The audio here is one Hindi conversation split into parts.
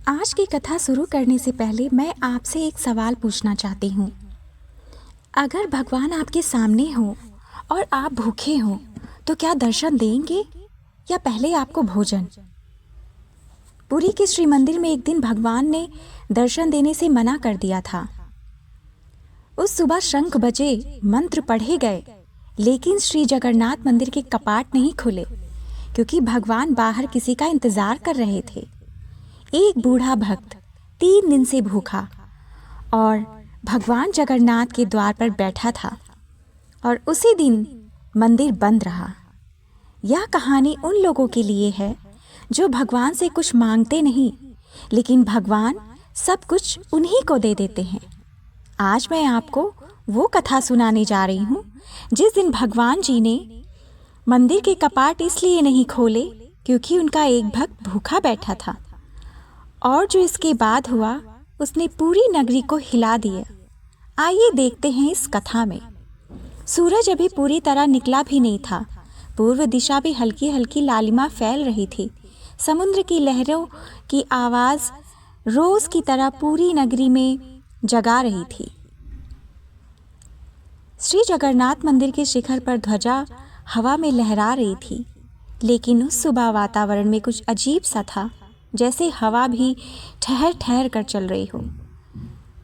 आज की कथा शुरू करने से पहले मैं आपसे एक सवाल पूछना चाहती हूँ। अगर भगवान आपके सामने हो और आप भूखे हो तो क्या दर्शन देंगे या पहले आपको भोजन? पुरी के श्री मंदिर में एक दिन भगवान ने दर्शन देने से मना कर दिया था। उस सुबह शंख बजे, मंत्र पढ़े गए, लेकिन श्री जगन्नाथ मंदिर के कपाट नहीं खुले क्योंकि भगवान बाहर किसी का इंतजार कर रहे थे। एक बूढ़ा भक्त 3 दिन से भूखा और भगवान जगन्नाथ के द्वार पर बैठा था और उसी दिन मंदिर बंद रहा। यह कहानी उन लोगों के लिए है जो भगवान से कुछ मांगते नहीं, लेकिन भगवान सब कुछ उन्हीं को दे देते हैं। आज मैं आपको वो कथा सुनाने जा रही हूँ जिस दिन भगवान जी ने मंदिर के कपाट इसलिए नहीं खोले क्योंकि उनका एक भक्त भूखा बैठा था, और जो इसके बाद हुआ उसने पूरी नगरी को हिला दिया। आइए देखते हैं इस कथा में। सूरज अभी पूरी तरह निकला भी नहीं था। पूर्व दिशा भी हल्की हल्की लालिमा फैल रही थी। समुद्र की लहरों की आवाज़ रोज की तरह पूरी नगरी में जगा रही थी। श्री जगन्नाथ मंदिर के शिखर पर ध्वजा हवा में लहरा रही थी, लेकिन उस सुबह वातावरण में कुछ अजीब सा था, जैसे हवा भी ठहर ठहर कर चल रही हो।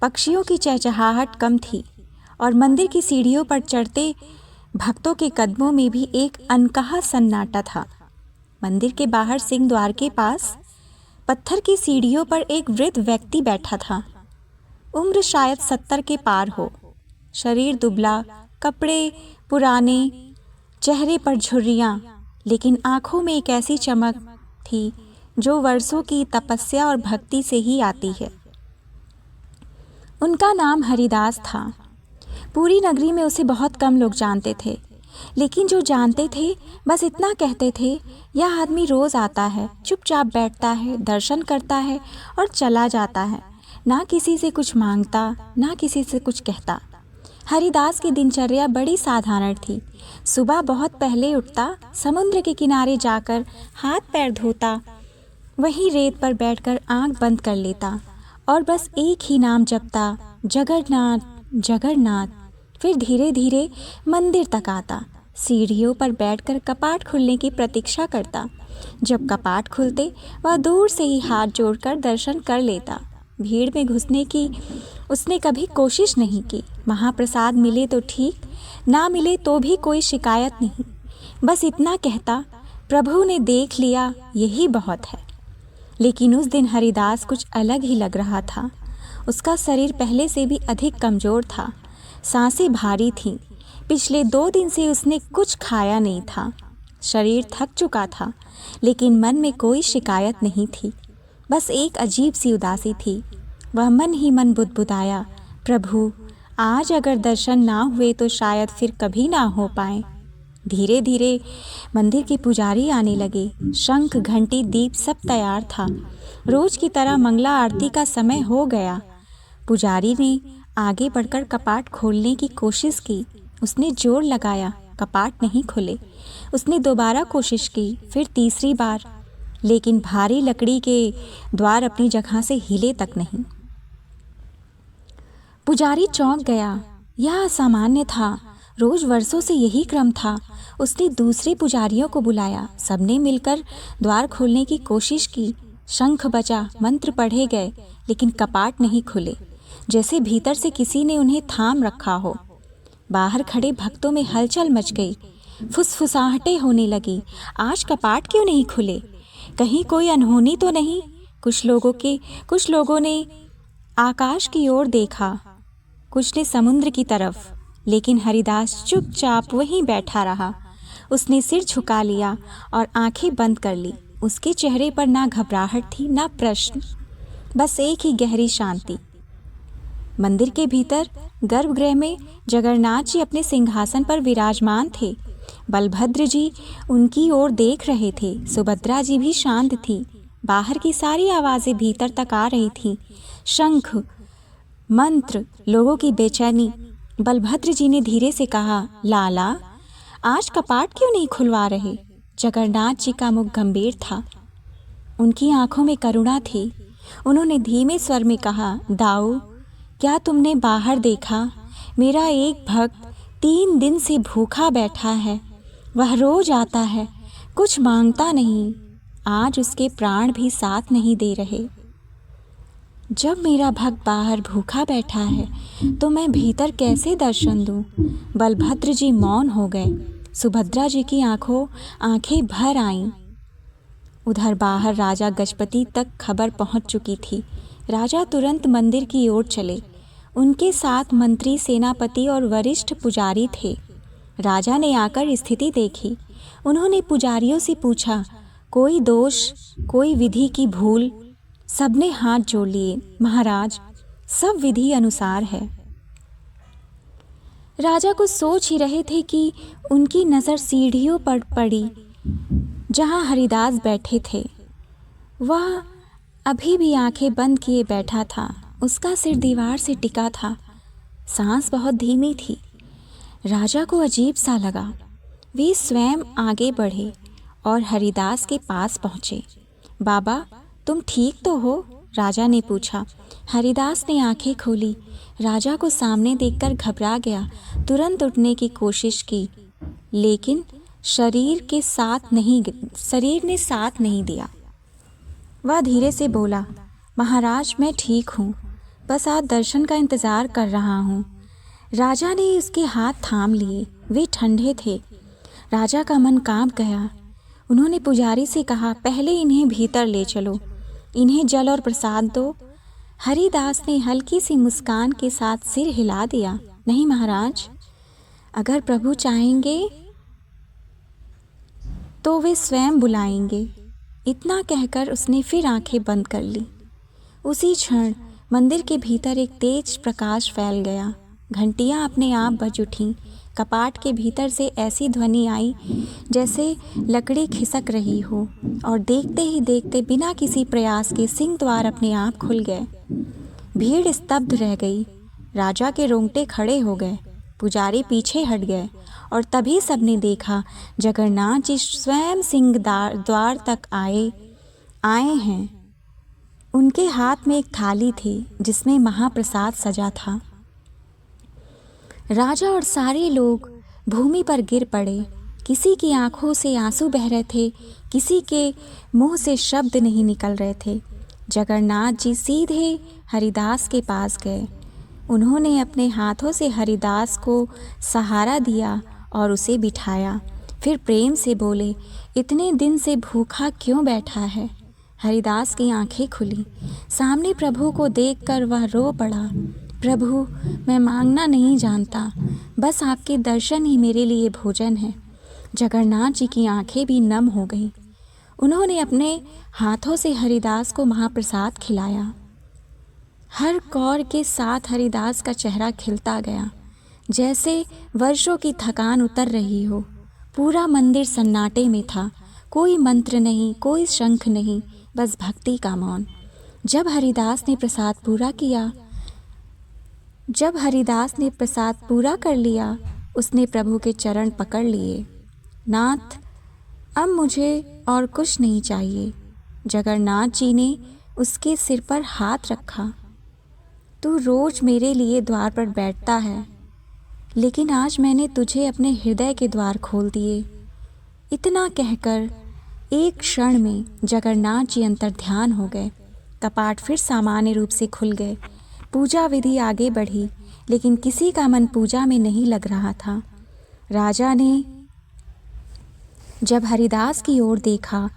पक्षियों की चहचहाहट कम थी और मंदिर की सीढ़ियों पर चढ़ते भक्तों के कदमों में भी एक अनकहा सन्नाटा था। मंदिर के बाहर सिंह द्वार के पास पत्थर की सीढ़ियों पर एक वृद्ध व्यक्ति बैठा था। उम्र शायद 70 के पार हो। शरीर दुबला, कपड़े पुराने, चेहरे पर झुर्रियाँ, लेकिन आंखों में एक ऐसी चमक थी जो वर्षों की तपस्या और भक्ति से ही आती है। उनका नाम हरिदास था। पूरी नगरी में उसे बहुत कम लोग जानते थे, लेकिन जो जानते थे बस इतना कहते थे, यह आदमी रोज आता है, चुपचाप बैठता है, दर्शन करता है और चला जाता है। ना किसी से कुछ मांगता, ना किसी से कुछ कहता। हरिदास की दिनचर्या बड़ी साधारण थी। सुबह बहुत पहले उठता, समुद्र के किनारे जाकर हाथ पैर धोता, वहीं रेत पर बैठकर आंख बंद कर लेता और बस एक ही नाम जपता, जगन्नाथ जगन्नाथ। फिर धीरे धीरे मंदिर तक आता, सीढ़ियों पर बैठकर कपाट खुलने की प्रतीक्षा करता। जब कपाट खुलते वह दूर से ही हाथ जोड़कर दर्शन कर लेता। भीड़ में घुसने की उसने कभी कोशिश नहीं की। महाप्रसाद मिले तो ठीक, ना मिले तो भी कोई शिकायत नहीं। बस इतना कहता, प्रभु ने देख लिया, यही बहुत है। लेकिन उस दिन हरिदास कुछ अलग ही लग रहा था। उसका शरीर पहले से भी अधिक कमज़ोर था, सांसें भारी थीं। पिछले 2 दिन से उसने कुछ खाया नहीं था। शरीर थक चुका था, लेकिन मन में कोई शिकायत नहीं थी। बस एक अजीब सी उदासी थी। वह मन ही मन बुदबुदाया, प्रभु आज अगर दर्शन ना हुए तो शायद फिर कभी ना हो पाए। धीरे धीरे मंदिर के पुजारी आने लगे। शंख, घंटी, दीप सब तैयार था। रोज की तरह मंगला आरती का समय हो गया। पुजारी ने आगे बढ़कर कपाट खोलने की कोशिश की। उसने जोर लगाया, कपाट नहीं खुले। उसने दोबारा कोशिश की, फिर तीसरी बार, लेकिन भारी लकड़ी के द्वार अपनी जगह से हिले तक नहीं। पुजारी चौंक गया। यह असामान्य था। रोज वर्षों से यही क्रम था। उसने दूसरे पुजारियों को बुलाया। सबने मिलकर द्वार खोलने की कोशिश की। शंख बजा, मंत्र पढ़े गए, लेकिन कपाट नहीं खुले, जैसे भीतर से किसी ने उन्हें थाम रखा हो। बाहर खड़े भक्तों में हलचल मच गई। फुसफुसाहटें होने लगी। आज कपाट क्यों नहीं खुले? कहीं कोई अनहोनी तो नहीं? कुछ लोगों ने आकाश की ओर देखा, कुछ ने समुद्र की तरफ, लेकिन हरिदास चुपचाप वहीं बैठा रहा। उसने सिर झुका लिया और आंखें बंद कर ली। उसके चेहरे पर ना घबराहट थी, ना प्रश्न, बस एक ही गहरी शांति। मंदिर के भीतर गर्भगृह में जगन्नाथ जी अपने सिंहासन पर विराजमान थे। बलभद्र जी उनकी ओर देख रहे थे। सुभद्रा जी भी शांत थी। बाहर की सारी आवाज़ें भीतर तक आ रही थीं। शंख, मंत्र, लोगों की बेचैनी। बलभद्र जी ने धीरे से कहा, लाला आज कपाट क्यों नहीं खुलवा रहे? जगन्नाथ जी का मुख गंभीर था। उनकी आंखों में करुणा थी। उन्होंने धीमे स्वर में कहा, दाऊ, क्या तुमने बाहर देखा? मेरा एक भक्त 3 दिन से भूखा बैठा है। वह रोज आता है, कुछ मांगता नहीं। आज उसके प्राण भी साथ नहीं दे रहे। जब मेरा भक्त बाहर भूखा बैठा है तो मैं भीतर कैसे दर्शन दूं? बलभद्र जी मौन हो गए। सुभद्रा जी की आंखें भर आईं। उधर बाहर राजा गजपति तक खबर पहुंच चुकी थी। राजा तुरंत मंदिर की ओर चले। उनके साथ मंत्री, सेनापति और वरिष्ठ पुजारी थे। राजा ने आकर स्थिति देखी। उन्होंने पुजारियों से पूछा, कोई दोष, कोई विधि की भूल? सबने हाथ जोड़ लिए। महाराज, सब विधि अनुसार है। राजा कुछ सोच ही रहे थे कि उनकी नज़र सीढ़ियों पर पड़ी जहां हरिदास बैठे थे। वह अभी भी आंखें बंद किए बैठा था। उसका सिर दीवार से टिका था। सांस बहुत धीमी थी। राजा को अजीब सा लगा। वे स्वयं आगे बढ़े और हरिदास के पास पहुँचे। बाबा, तुम ठीक तो हो? राजा ने पूछा। हरिदास ने आंखें खोली। राजा को सामने देखकर घबरा गया। तुरंत उठने की कोशिश की, लेकिन शरीर ने साथ नहीं दिया। वह धीरे से बोला, महाराज, मैं ठीक हूँ, बस आज दर्शन का इंतज़ार कर रहा हूँ। राजा ने उसके हाथ थाम लिए। वे ठंडे थे। राजा का मन कांप गया। उन्होंने पुजारी से कहा, पहले इन्हें भीतर ले चलो, इन्हें जल और प्रसाद दो। हरिदास ने हल्की सी मुस्कान के साथ सिर हिला दिया। नहीं महाराज, अगर प्रभु चाहेंगे तो वे स्वयं बुलाएंगे। इतना कहकर उसने फिर आंखें बंद कर ली। उसी क्षण मंदिर के भीतर एक तेज प्रकाश फैल गया। घंटियां अपने आप बज उठीं। कपाट के भीतर से ऐसी ध्वनि आई जैसे लकड़ी खिसक रही हो, और देखते ही देखते बिना किसी प्रयास के सिंह द्वार अपने आप खुल गए। भीड़ स्तब्ध रह गई। राजा के रोंगटे खड़े हो गए। पुजारी पीछे हट गए और तभी सबने देखा जगन्नाथ जी स्वयं सिंह द्वार तक आए हैं। उनके हाथ में एक थाली थी जिसमें महाप्रसाद सजा था। राजा और सारे लोग भूमि पर गिर पड़े। किसी की आंखों से आंसू बह रहे थे, किसी के मुंह से शब्द नहीं निकल रहे थे। जगन्नाथ जी सीधे हरिदास के पास गए। उन्होंने अपने हाथों से हरिदास को सहारा दिया और उसे बिठाया। फिर प्रेम से बोले, इतने दिन से भूखा क्यों बैठा है? हरिदास की आंखें खुली। सामने प्रभु को देखकर वह रो पड़ा। प्रभु, मैं मांगना नहीं जानता, बस आपके दर्शन ही मेरे लिए भोजन है। जगन्नाथ जी की आंखें भी नम हो गईं। उन्होंने अपने हाथों से हरिदास को महाप्रसाद खिलाया। हर कौर के साथ हरिदास का चेहरा खिलता गया, जैसे वर्षों की थकान उतर रही हो। पूरा मंदिर सन्नाटे में था। कोई मंत्र नहीं, कोई शंख नहीं, बस भक्ति का मौन। जब हरिदास ने प्रसाद पूरा कर लिया, उसने प्रभु के चरण पकड़ लिए। नाथ, अब मुझे और कुछ नहीं चाहिए। जगन्नाथ जी ने उसके सिर पर हाथ रखा। तू रोज मेरे लिए द्वार पर बैठता है, लेकिन आज मैंने तुझे अपने हृदय के द्वार खोल दिए। इतना कहकर एक क्षण में जगन्नाथ जी अंतर्ध्यान हो गए। कपाट फिर सामान्य रूप से खुल गए। पूजा विधि आगे बढ़ी, लेकिन किसी का मन पूजा में नहीं लग रहा था। राजा ने जब हरिदास की ओर देखा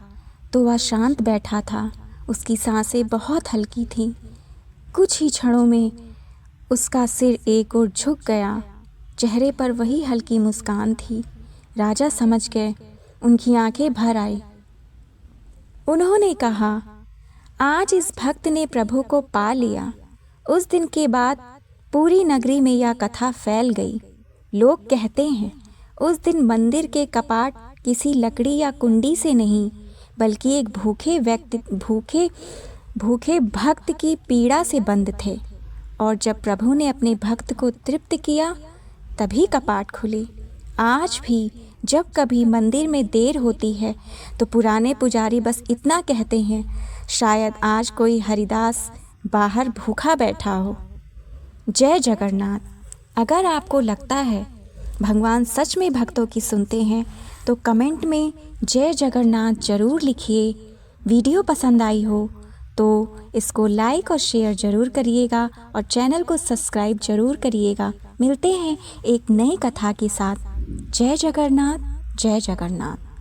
तो वह शांत बैठा था। उसकी सांसें बहुत हल्की थीं। कुछ ही क्षणों में उसका सिर एक ओर झुक गया। चेहरे पर वही हल्की मुस्कान थी। राजा समझ गए। उनकी आंखें भर आई। उन्होंने कहा, आज इस भक्त ने प्रभु को पा लिया। उस दिन के बाद पूरी नगरी में यह कथा फैल गई। लोग कहते हैं उस दिन मंदिर के कपाट किसी लकड़ी या कुंडी से नहीं, बल्कि एक भूखे भक्त की पीड़ा से बंद थे, और जब प्रभु ने अपने भक्त को तृप्त किया तभी कपाट खुले। आज भी जब कभी मंदिर में देर होती है तो पुराने पुजारी बस इतना कहते हैं, शायद आज कोई हरिदास बाहर भूखा बैठा हो। जय जगन्नाथ। अगर आपको लगता है भगवान सच में भक्तों की सुनते हैं तो कमेंट में जय जगन्नाथ ज़रूर लिखिए। वीडियो पसंद आई हो तो इसको लाइक और शेयर ज़रूर करिएगा और चैनल को सब्सक्राइब ज़रूर करिएगा। मिलते हैं एक नई कथा के साथ। जय जगन्नाथ, जय जगन्नाथ।